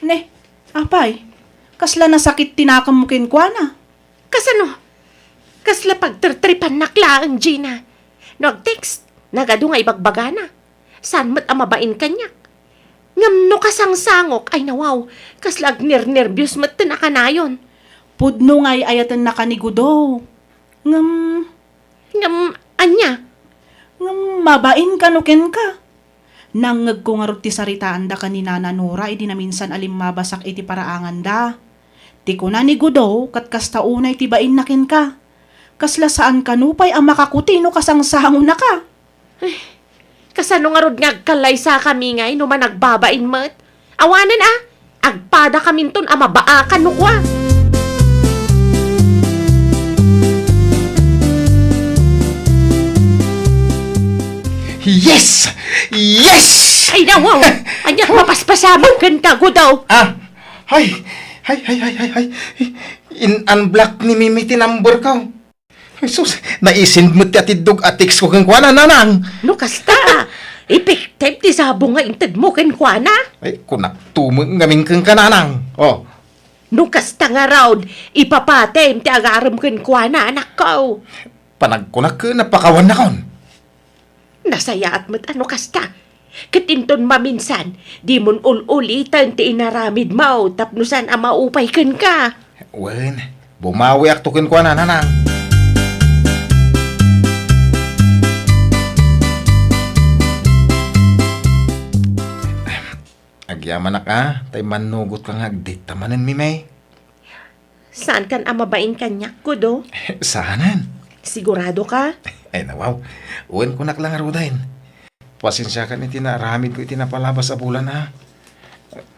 S5: Ne, apay. Kasla nasakit tinakamukin kwa na.
S4: Kasano? Kasla pagtertripan nakla ang Gina. Nag-text, nagado nga ibagbagana. San mat amabain kanyak? Ngam no kasangsangok ay nawaw. Kasla agner-nervyos mat tinakanayon.
S5: Pudno nga'y ayatan na kanigudo. Ngam
S4: Anya?
S5: mabain kanukin ka. Nangag ko nga ti saritaan da kanina na Nora, idi na minsan alim mabasak iti paraangan da. Ti ko na ni Gudo, kat kasta unay ti bain nakin ka. Kasla saan kanupay ang makakuti no kasangsango na ka.
S4: Kasano nga rod ngagkalay sa kami ngay no man nagbabain mat? Awanan agpada kaminton amabaakan no kwa.
S3: Yes! Yes!
S4: Ay nawaw! Anya mapaspasabang kan kago daw.
S3: Hay! In-unblock ni Mimi tinambor ka. Jesus, naisind mo ti atidog atiks ko kang kuwana, nanang.
S4: No kasta, effective ti sabong nga intad mo kan kwa na.
S3: Ay, kunak tumang ngaming kang kananang. Oh,
S4: No kasta nga raud, ipapatem ti agaram kan kwa na anak ko.
S3: panagkunak ka napakawan na kon.
S4: Nasaya at mat ano kasta. Katinton maminsan, di mon ul-ulitan ti inaramid mo, tapnusan ang maupay kan ka.
S3: Wen, bumawi ak tukin kuwana, nanang. Agyaman na ka, tay manugot kang agdit tamanan, Mimay.
S4: Saan kan amabain kanyak ko do?
S3: Saanan?
S4: Sigurado ka?
S3: Ay, nawaw. Uwan ko naklang arudain. Pasensya ka ni tinaramid ko itinapalabas sa bulan, ha.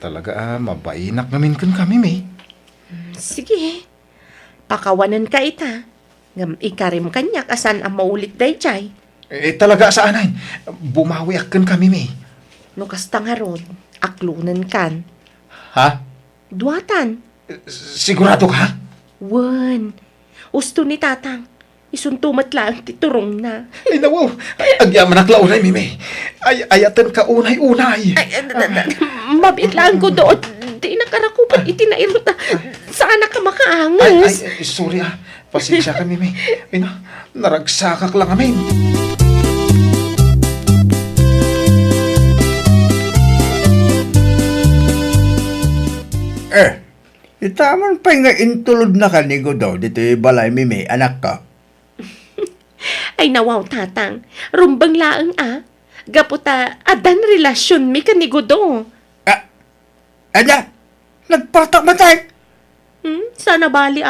S3: Talaga, mabainak namin kan kami, May.
S4: Sige. Pakawanan ka ita. Ngam ikarim kanyak asan ang maulit day chay.
S3: Talaga saanan? Bumawi akan kami, May.
S4: No kasta nga ron, aklunan kan.
S3: Ha?
S4: Duatan.
S3: Sigurado ka?
S4: Wan. Usto ni tatang. Isuntumat lang titurong na.
S3: Ay, nawaw. Agyaman ak launay, Mimi. Ayatan ka unay-unay.
S4: Mabit lang ko doon. Di nakarakupan itinairot na. Saan ka makaangas?
S3: Sorry, pasensya ka, Mimi. Ay, naragsakak lang amin.
S2: Itaman pa nga intulod na kanigo daw dito balay Mimi, anak ka.
S4: Ay nawaw tatang. Rumbang laang Gaputa adan relasyon mi kanigo do.
S2: Ada, nagpatak matay.
S4: Sana bali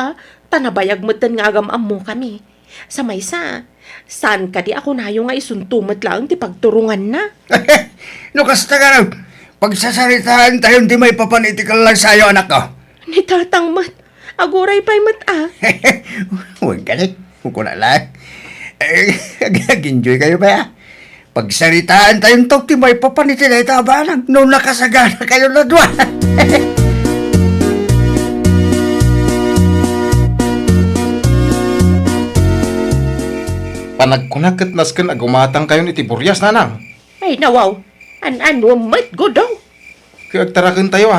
S4: tanabayag mo nga agam mo kami. Sa maysa, saan ka di ako nayo nga isuntumat lang ti pagturungan na?
S2: Nukas na ka na. Pagsasaritaan tayo di may papanitikal lang sa'yo, anak ko.
S4: Ni tatang mat, aguray pa'y mat
S2: Huwag ka na. Huwag ko na lang. Nag-enjoy kayo ba ya? Pagsaritaan tayong tok, di may papanitilay tabanang. Nung nakasagana kayo na doon.
S3: nagkunakat nasken agumatang kayon iti buryas nanang.
S4: Ay nawaw, ano mat go daw.
S3: Kaya agtaraken tayo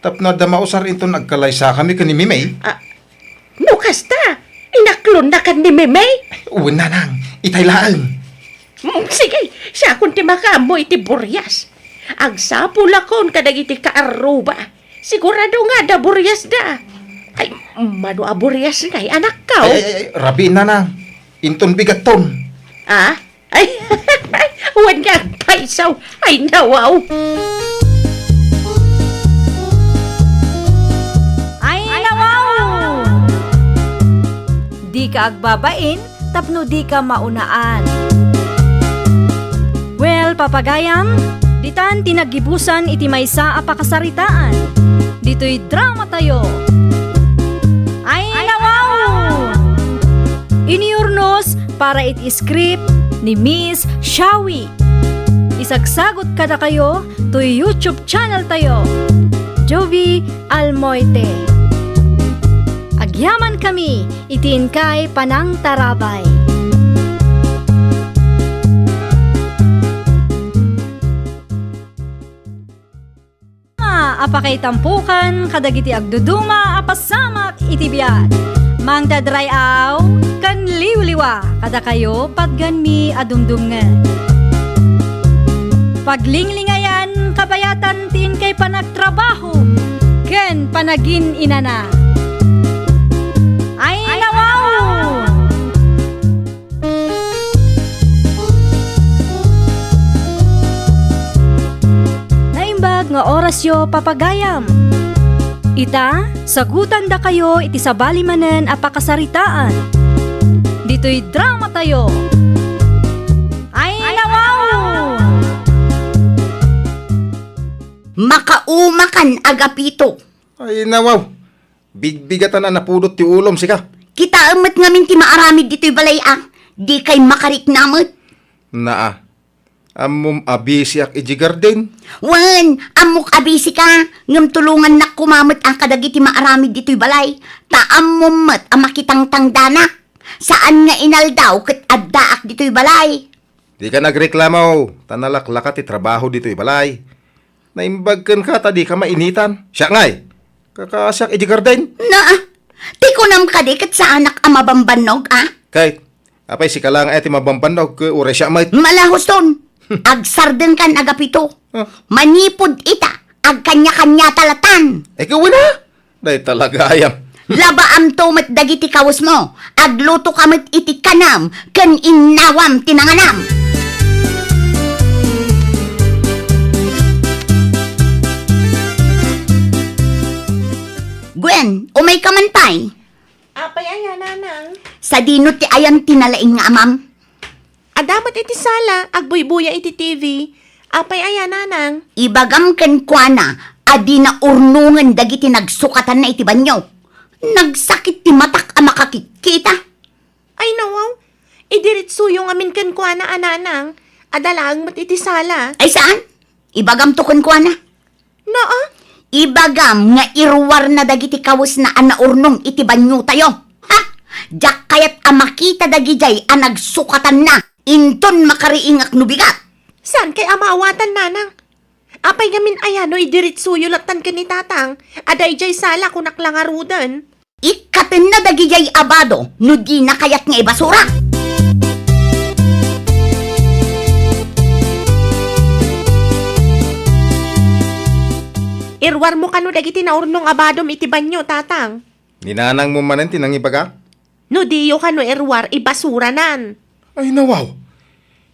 S3: tapno damausar into nagkalaysa kami kani Mimay.
S4: Nukas ta, inaklon na kan ni Memay.
S3: Uwan nanang, itaylaan.
S4: Sige, siya kung ti makamo iti buryas. Agsapula kon kadagiti kaaruba. Sigurado nga da buryas da. Ay, mano a buryas ngay anak ka.
S3: Ay, rabi nanang. Inton bigat ton.
S4: Ay, huwag nga paisaw. Ay, nawaw.
S1: Ay, nawaw! Di ka agbabain, tapno di ka maunaan. Well, papagayam, ditan tinagibusan iti maysa a pakasaritaan. Dito'y drama tayo. Ay, nawaw! Iniurnos para iti script ni Miss Shawi. Isagsagot kada kayo to YouTube channel tayo. Jovi Almoite. Agyaman kami, itin kay Panang Tarabay. Apakay tampukan, kadagiti agduduma, apasamak itibiyat. Mang dadrayaw, kan liwliwa, kada kayo patgan mi adumdumngan. Paglinglingayan, kabayatan tin kay panagtrabaho, ken panagin inana. Ay, nawaw! Naimbag nga oras yo papagayam. Ita, sagutan da kayo iti sabali manen a pakasaritaan. Dito'y drama tayo. Ay, nawaw!
S6: Makaumakan agapito.
S3: Ay nawaw. Bigbigatan na napudot ti ulom sika.
S6: Kita amat ngamin ti maaramid dito'y balay di kay makarik namot.
S3: Naa. Amom abisiak iji garden.
S6: Wan, amok abisi ka. Ngam tulungan na kumamot ang kadagiti maaramid dito'y balay. Taamom mat ang makitang tangdana. Saan nga inaldaw kat addaak dito'y balay.
S3: Di ka nagreklamo. Tanalaklakat ti trabaho dito ibalay. Naimbagkan ka ta di ka mainitan. Siya ngay. Kakasyak iji garden.
S6: Na, ti ko nam kadikat sa anak amabambanog,
S3: Kahit, apay si kalang eti mabambanog ke ure siya may.
S6: Malahos ton. Agsarden kan agapito. Manipod ita. Ag kanya-kanya talatan.
S3: Ikaw na. Dahil talaga ayam.
S6: Labaam to mat dagiti kawas mo. Agluto kamit iti kanam. Ken innawam tinanganam. Gwen, umay ka man pay.
S4: Apay ayan, nanang.
S6: Sa dinot ti ayan tinalaing nga amam.
S4: Adamat iti sala, agbuybuya iti TV. Apay ayan, nanang.
S6: Ibagam ken kuana, adi na urnungan dagiti nagsukatan na iti banyo. Nagsakit ti matak a makakikita.
S4: Ay nawaw, idiritso yung amin kan kwa na ananang. Adalang mat iti sala.
S6: Ay saan? Ibagam to ken kuana.
S4: Naa?
S6: Ibagam nga irwar na dagiti kawas na anaurnong iti banyo tayo. Ha? Jak kayat a makita dagijay a nagsukatan na. Inton makariingak no bigat.
S4: Saan kay amawatan, nanang? Apay gamin ayano idiritso yung latan ka ni tatang. Aday jay sala kunak lang arudan.
S6: Ikaten na dagijay abado no di na kayat nga ibasura.
S4: Irwar mo kano dagiti naurnong abadom iti banyo, tatang.
S3: Ninanang mo manen tinang ibaga?
S4: No diyo kano irwar ibasuranan.
S3: Ay nawaw.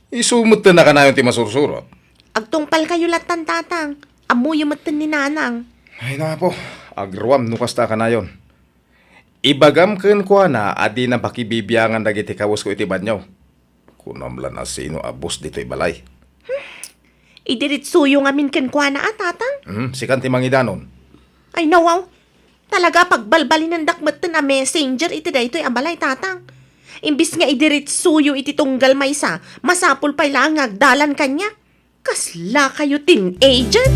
S3: Isumot na ka na yung timasursurot.
S4: Agtungpal kayo latan, tatang. Amuyo matan ni nanang.
S3: Ay na po. Agruam nukas ta ka na yun. Ibagam ken kwa na adi na pakibibiyangan dagiti kawas ko iti banyaw. Kunamla na sino abos dito ibalay.
S4: Idiritso yung amin kan kwa na tatang.
S3: Sikan ti mangidanon.
S4: Ay nawaw. Talaga pagbalbalin ng dakmatan na messenger iti daytoy abalay, tatang. Imbis nga idiritsuyo iti tunggal maysa, masapul pa'y lang agdalan kanya. Kasla kayo teenager?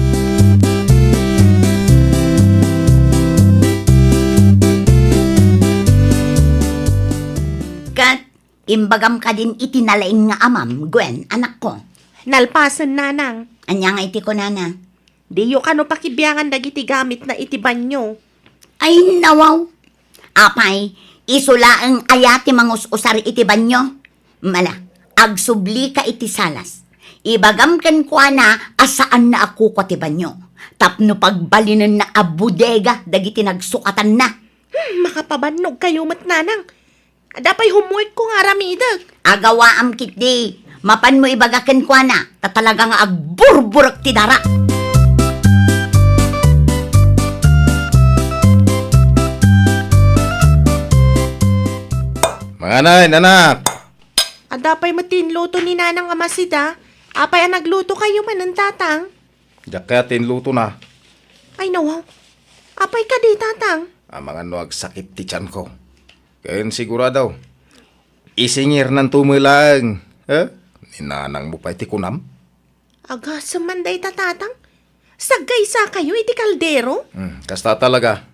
S6: Kat, Imbagam ka din itinalaing nga amam, Gwen, anak ko.
S4: Nalpasan nanang.
S6: Anya nga iti ko nana.
S4: Diyo kano pakibiyangan dagiti gamit na itiban nyo.
S6: Ay, nawaw. Apay, isulaang ayati mangus-usar iti banyo. Mala, agsubli ka iti salas. Ibagam kan kwa na asaan na ako ko ti banyo. Tapno pagbalinan na abudega dagiti nagsukatan na.
S4: Makapabanog kayo mat nanang. Dapay humuit ko nga ramidag.
S6: Agawaam kiti. Mapan mo ibagakan kwa na. Tatalaga nga agburburak ti dara.
S3: Mga nay, nanak.
S4: Dapay matinluto ni nanang amasida. Apay ang nagluto kayo man ng tatang.
S3: Dakatin luto na.
S4: Ay nawaw. Apay ka di tatang.
S3: Ang mga nuag sakit ti tiyan ko. Kaya sigurado. Isingir ng tumulang. Ninanang mo pa iti kunam?
S4: Aga samanday tatang. Sagay sa kayo iti kaldero.
S3: Kasta talaga.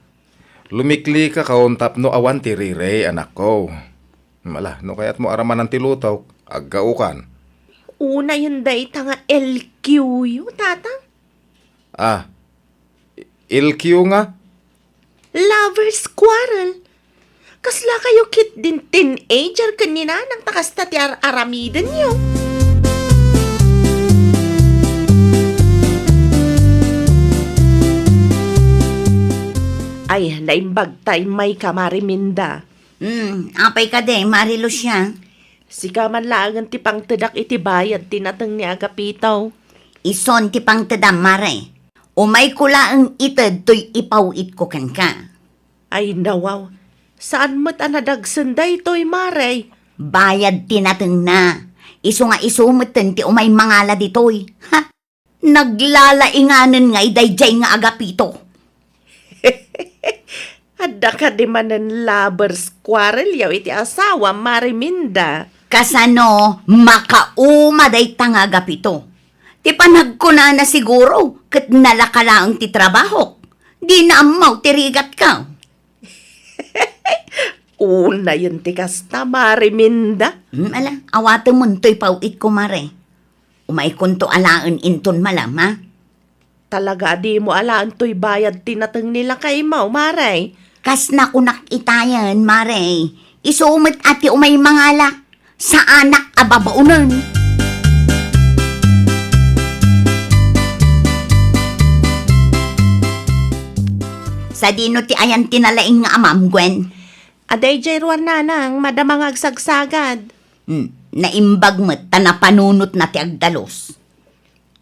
S3: Lumikli ka kauntap no awan ti rirey, anak ko. Mala, no kaya't mo araman ng tilutaw, aggaukan.
S4: Una yun day tanga LQ yu, tatang.
S3: LQ nga?
S4: Lover's quarrel. Kasla kayo kit din teenager kanina nang takasta ti aramidan nyo. Ay, naimbag tay may kamariminda.
S6: Apay ka de, Marilu siya.
S4: Sika man laangan ti pangtedak iti bayad tinatang ni Agapitaw.
S6: Ison ti pang tadam, Mare. Umay ko laang ited to'y ipawit ko kan ka.
S4: Ay nawaw, saan mo't anadagsanday to'y maray?
S6: Bayad tinateng na. Iso nga isumeten ti umay mangala ditoy. Ha? Naglalainganan nga idayjay nga agapito.
S4: Adda ka di man ng lovers quarrel yaw iti asawa mariminda.
S6: Kasano makaumaday tanga agapito. Ti panagkuna na siguro kat nalakalaang ti trabaho. Di na amaw tirigat ka.
S4: Una yun ti kasta mariminda.
S6: Ala, awate mo to'y pawit ko, Mare. Umay kunto alaan inton malam, ha?
S4: Talaga di mo alaan to'y bayad tinatang nila kay mau maray.
S6: Kas na kunak itayan, Mare. Isumit ati umay mangala. Sa anak ababaunan. Sa dino ti ayan tinalaing nga amam, Gwen.
S4: Aday jay ruan nanang madamang agsagsagad.
S6: Naimbag mo't tanapanunot na ti agdalos.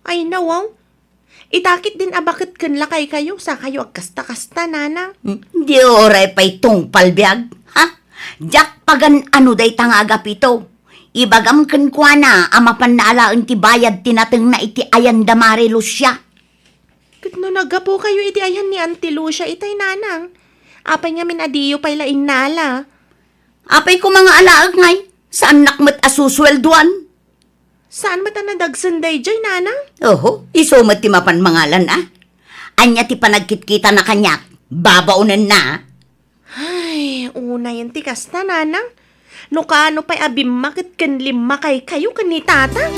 S4: Ay nawaw, itakit din abakit kanla kay kayo sa kayo agkasta-kasta nanang.
S6: Di oray pa'y tungpal biag, ha? Jak pagan ano day tanga agapito. Ibagam ken kwa na amapan na alaan ti bayad tinateng na iti ayan damari Lucia.
S4: Kat no nagapo kayo iti ayan ni Auntie Lucia itay nanang. Apay nga min adiyo pa'y laing nala.
S6: Apay ko mga alaag ngay, saan nakmat asuswelduan?
S4: Saan mata nadagsanday jay nanang?
S6: Oho, isumat ti mapan mangalan ah. Anya ti panagkitkita na kanyak, babaunan na.
S4: Ay, una yan ti kasta nanang. No kaano pa'y abimakit kan lima kay kayo kan ni tatang.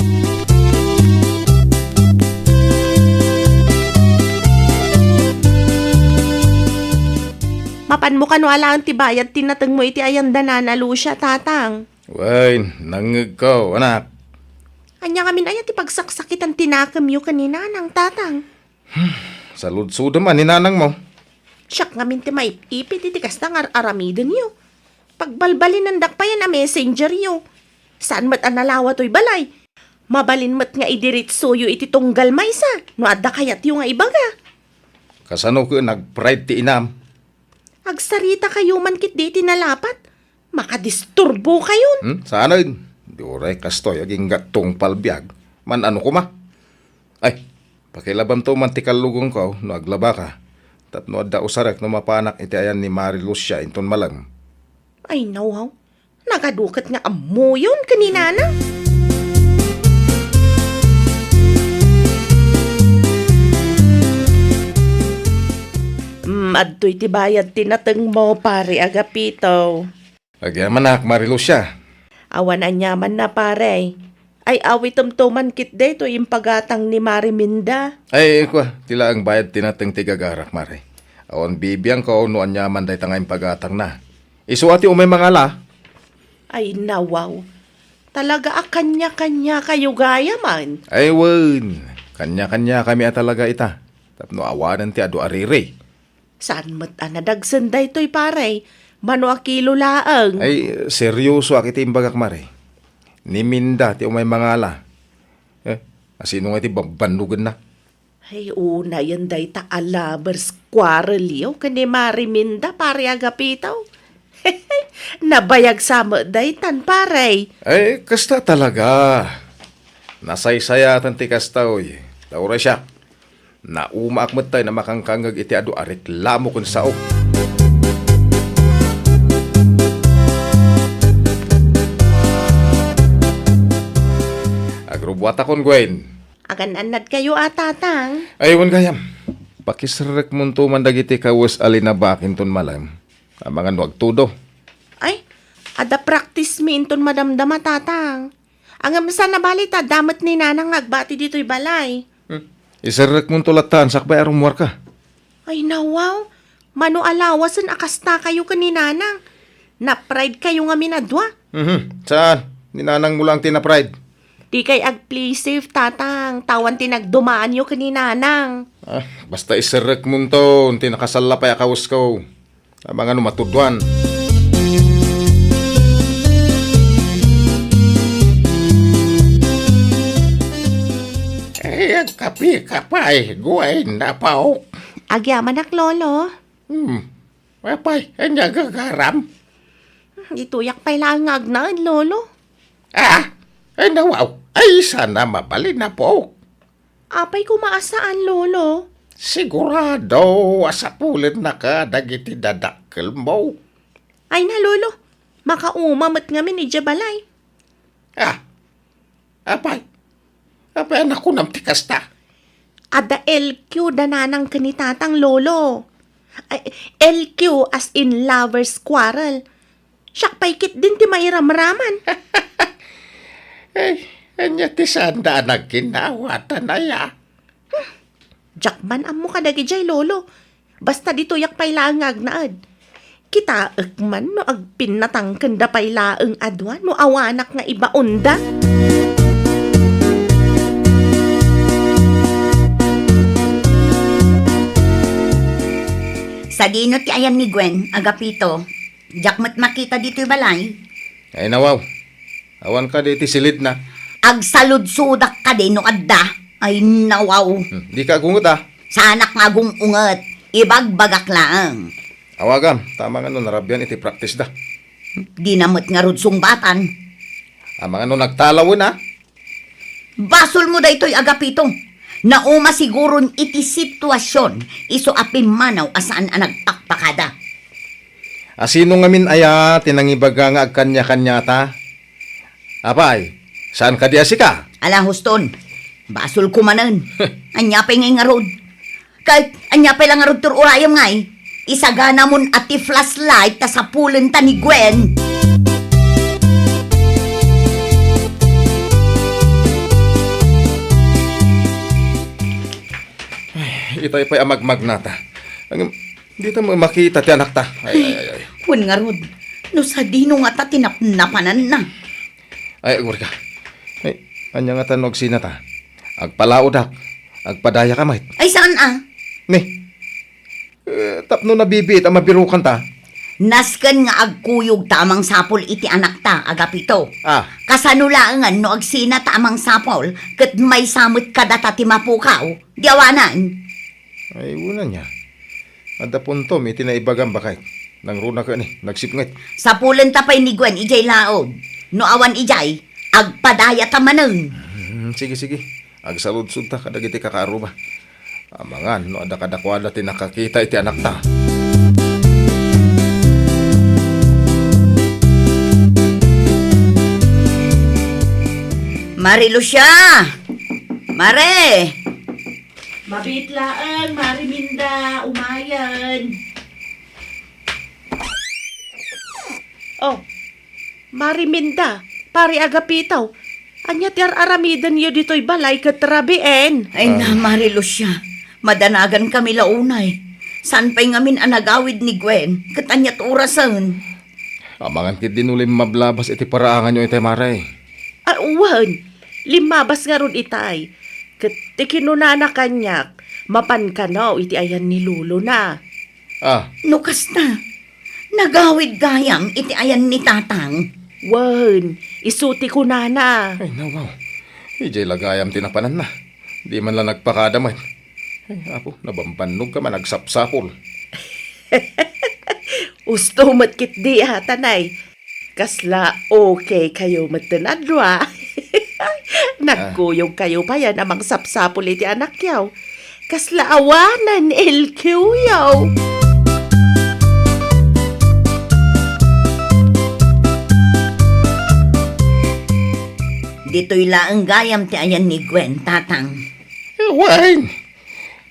S4: Mapan mo kano alaan ti bayad tinatang mo iti ayan danana Lucia tatang.
S3: Wain, nangig ko, anak.
S4: Anya kami na ti pagsaksakitan tinakam yu kanina ng tatang.
S3: Salud-sudo man, ninanang mo.
S4: Siyak ngamin ti maipipit iti kasta nga aramidan yu. Pagbalbalin ng dakpayan na messenger yu. Saan mat analawa to'y balay? Mabalin mat nga idiritso yu iti tunggal maysa. No adda kayat yu nga ibaga.
S3: Kasano ko nag-pride ti inam?
S4: Agsarita kayo man kit di tinalapat. Makadisturbo kayon.
S3: Sana yun. Di oray kastoy, aging gatong palbiag. Man ano ko ma? Ay, pakilabam to man ti kalugong ko, no aglaba ka. Tapno adda usarek no mapanak iti ayan ni Mari Lucia inton malang.
S4: Ay nawaw. Nagadukat nga amo yun kanina na. Adto'y tibayad tinateng mo pare agapito.
S3: Agyan manak, Mari Lucia.
S4: Awan anyaman na pare. Ay awitum-tuman kit de to yung pagatang ni Mariminda.
S3: Ay, tila ang bayad tinateng tigagarak, mare. Awan bibiyang ko no anyaman day tangay pagatang na. Isuati umay mga la.
S4: Ay nawaw. Talaga kanya-kanya kayo gaya man.
S3: Ay, wan. Kanya-kanya kami talaga ita. Tapno awanan ti adu arire.
S4: Saan mo't anadagsan day to'y pare? Mano a kilo laang.
S3: Ay, seryoso akiti imbagak, mare. Ni Minda ti umay mga la. Asino nga ti babanugan na.
S4: Ay una yan day ta alabers quarrelio kani Mariminda pare agapitaw. Nabayag sama day tan pare.
S3: Ay, kasta talaga. Nasaysaya tanti kasta, oy. Taura siya. Naumaak mo tayo na makangkangag iti adu areklamo kun sao. Agrobwata kon, Gwen.
S4: Agan-anad kayo atatang.
S3: Aywan gayam. Pakisrek mo to mandagiti kawas alinabakin ton malam. Amangan wag tudo.
S4: Ay, ada practice mi inton madamdama tatang. Ang amsa na balita damat ni nanang agbati dito'y balay.
S3: Isrek mo to latan sakbay arumwar ka.
S4: Ay nawaw, mano alawasan akasta kayo kaninanang. Na-pride kayo nga minadwa.
S3: Saan? Ninanang mo lang tinapride.
S4: Di kay ag-play safe tatang, tawan tinagdumaan nyo kaninanang.
S3: Basta isrek mo to, unti nakasalapay akawas ko. Mga matudwan.
S7: Ay, kapi kapay, guwain na paok.
S4: Agyaman ak lolo.
S7: Apay, anya gagaram.
S4: Ituyak pa'y lang agnaan lolo.
S7: Ay nawaw, ay sana mabalin na po.
S4: Apay kumaasaan lolo.
S7: Sigurado, asapulit na ka, dagiti dadakkel mo.
S4: Ay na lolo, makaumamat ngamin ni Jabalay.
S7: Apay anak ko nam tikasta.
S4: Ada LQ dananang kanitatang lolo. Ay, LQ as in lover's quarrel. Siyak paikit din ti mairamraman.
S7: Ay, anya ti sanda nagkinawatan na ya.
S4: Jakman amo kadagi jay lolo. Basta dito yak pay langag naad. Kita man no agpinatang kanda pay laeng adwa no awanak nga iba onda.
S6: Sa dino ti ayan ni Gwen, agapito. Jakmat makita dito'y balay.
S3: Ay nawaw. Awan ka di silid na.
S6: Agsaludsudak ka din no adda. Ay nawaw.
S3: Di ka gungot
S6: Sa anak nga ungat, ibagbagak lang.
S3: Awagam, tama nga no, narabyan iti practice da.
S6: Di namot nga rudsong batan.
S3: Mga no nagtalawin
S6: Basol mo da ito'y agapito. Nauma siguron iti sitwasyon. Iso apin manaw asaan ang nagpakpakada.
S3: Asino nga min aya, tinangibaga nga agkanya-kanya ta? Apay, saan ka di asika?
S6: Ala huston, basol kumanan. Anyapay ngay nga rod. Kahit anyapay lang nga rod tur urayam ngay. Isagana mon ati flashlight ta sa pulen ta ni Gwen.
S3: Itay pa'y amagmag nata. Di ta mo makita ti anak ta. Ay.
S6: Kun nga rod, no sa dino nga ta tinapnapanan na.
S3: Ay, agwar ka. Ay, anya nga tanog sina ta. Agpalaudak. Agpadaya ka, mait.
S6: Ay saan
S3: Ni, tapno na bibit ang mabirukan ta.
S6: Nasken nga agkuyog tamang sapol iti anak ta, agapito. Kasanulangan no agsina tamang sapol, ket may samot kadata ti mapukaw, diawanan.
S3: Ay, una niya. Ada punto, may tinaibagan bakay. Nang runa ka ni, nagsipngit.
S6: Sapulen tapay ni Gwen, ijay laod. No awan ijay, agpadaya tamaneng.
S3: Sige. Agsaludsud ta, kadagiti kakaruba. Amangan, no ada kadakwada ti nakakita iti anak ta.
S6: Mari Lucia! Mare!
S4: Mabitlaan, Mariminda, umayan. Oh, Mariminda, pari agapitaw. Anya ti aramidan yo dito'y balay ket rabien.
S6: Ay na, Marilucia. Madanagan kami launay. Saan pa'y ngamin anagawid ni Gwen? Katanyat orasan.
S3: Amangan kit din ulim mablabas iti paraangan nyo itay maray.
S4: Uwan, limabas nga ron itay. Ket ti kinunana kanyak, mapan ka na iti ayan ni Lulo na.
S6: Nukas na. Nagawid gayam iti ayan ni Tatang.
S4: Wan, isuti ko nana.
S3: Ay, nawaw. Ijay lagayam tinapanan na. Di man lang nagpakadamay. Ay, apo, nabambanog ka man, nagsapsapol.
S4: Usto matkit di tanay. Kasla okay kayo matanadwa. Nagkuyog kayo pa yan amang sapsapol iti anak yaw. Kasla awanan LQ yaw.
S6: Dito'y laang gayam ti ayan ni Gwen, Tatang.
S7: Wan,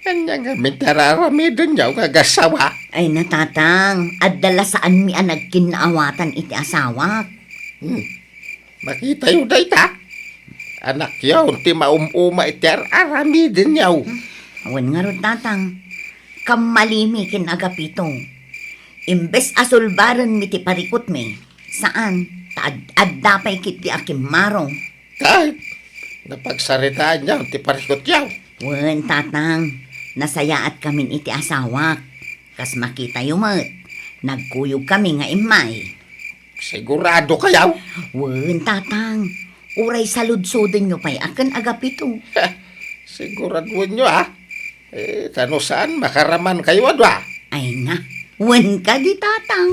S7: kanya nga mitararamidon yaw kagasawa.
S6: Ay na, Tatang. Adala saan mi anag kinaawatan iti asawa.
S7: Makita yun day ta. Anak yaw, ti maumuma iti aramidon yaw.
S6: Awan nga ron, Tatang. Kamalimi kinagapito. Imbes asulbaran mi ti parikot mi. Saan? Adda pa'y kit ti akimaro.
S7: Kahit napagsaritaan yaw, ti parikot yaw.
S6: Wen, Tatang. Nasayaat kami iti asawa. Kas makita yumat. Nagkuyog kami nga imay.
S7: Sigurado kayaw.
S6: Wen, Tatang. Uray saludsudin nyo pa'y akan agapito.
S7: Siguraduan nyo ha. Kano saan makaraman kayo adwa?
S6: Ay na. Wen ka di, Tatang.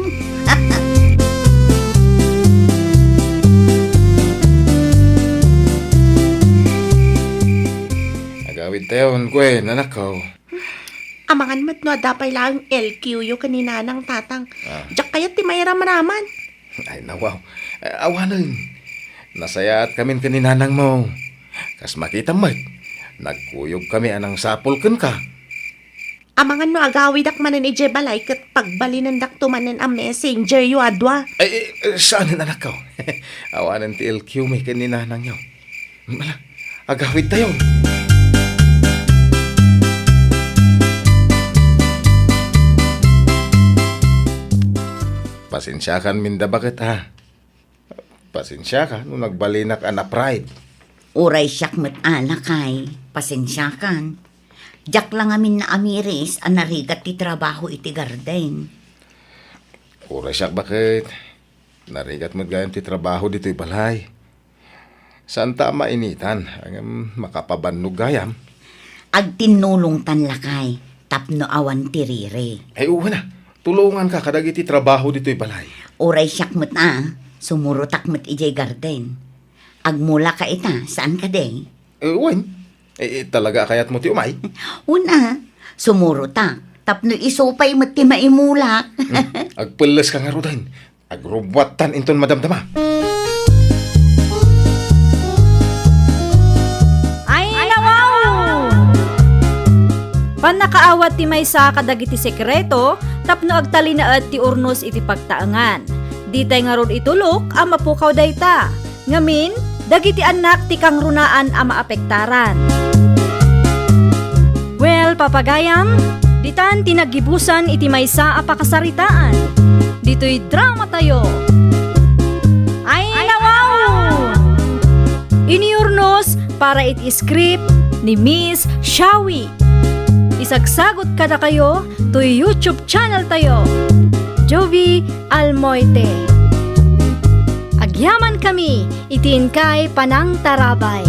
S3: Agawid tayo, Gwen, anak ko.
S4: Amangan mat no dapay lang LQ yo kanina ng Tatang. Diyak kayat ti mayram raman.
S3: Ay, nawaw. Awanan. Nasayaat kami kaninanang mo. Kas makita mo't, nagkuyog kami anang sapol ka.
S4: Amangan no agawid ak manan ije balay ket pagbalinan dak tumanen a messenger yo adwa.
S3: Ay, saan ang anak ko? Awanan ti LQ may kaninanang nyo. Mala, agawid tayo. Pasensya kan minda bakit ha? Pasensya ka nung nagbalinak ana pride.
S6: Uray siyak met alakay. Pasensyakan. Diyak lang amin na amiris ang narigat ti trabaho iti garden.
S3: Uray siya bakit? Narigat mo gayon ti trabaho dito'y balay. Saan ta mainitan ang makapabannog gayam?
S6: Agtinulong tan lakay. Tapno awan tirire.
S3: Ay uwa na, tulungan ka kadagiti trabaho dito'y balay.
S6: Uray siyak met sumurutak met ijay garden. Agmula ka ita, saan ka day?
S3: Uwan, talaga kayat mo ti umay?
S6: Una, sumurutak. Tapno isupay met ti maimulak.
S3: Agpulas ka nga rudan. Agrubwatan inton madamdama.
S1: Ay, nawaw! Panakaawat ti maysa kadagiti sekreto, tapno agtalinaad ti urnos iti pagtaangan. Ditay nga ron itulok, ama pukaw dayta. Ngamin, dagiti anak ti kang runaan ama apektaran. Well, papagayam, ditan tinagibusan iti maysa apakasaritaan. Dito'y drama tayo. Ay, nawaw! Iniurnos para iti script ni Miss Shawi. Isagsagot kada kayo to YouTube channel tayo. Jovi Almoite. Agyaman kami, itin kay Panang Tarabay.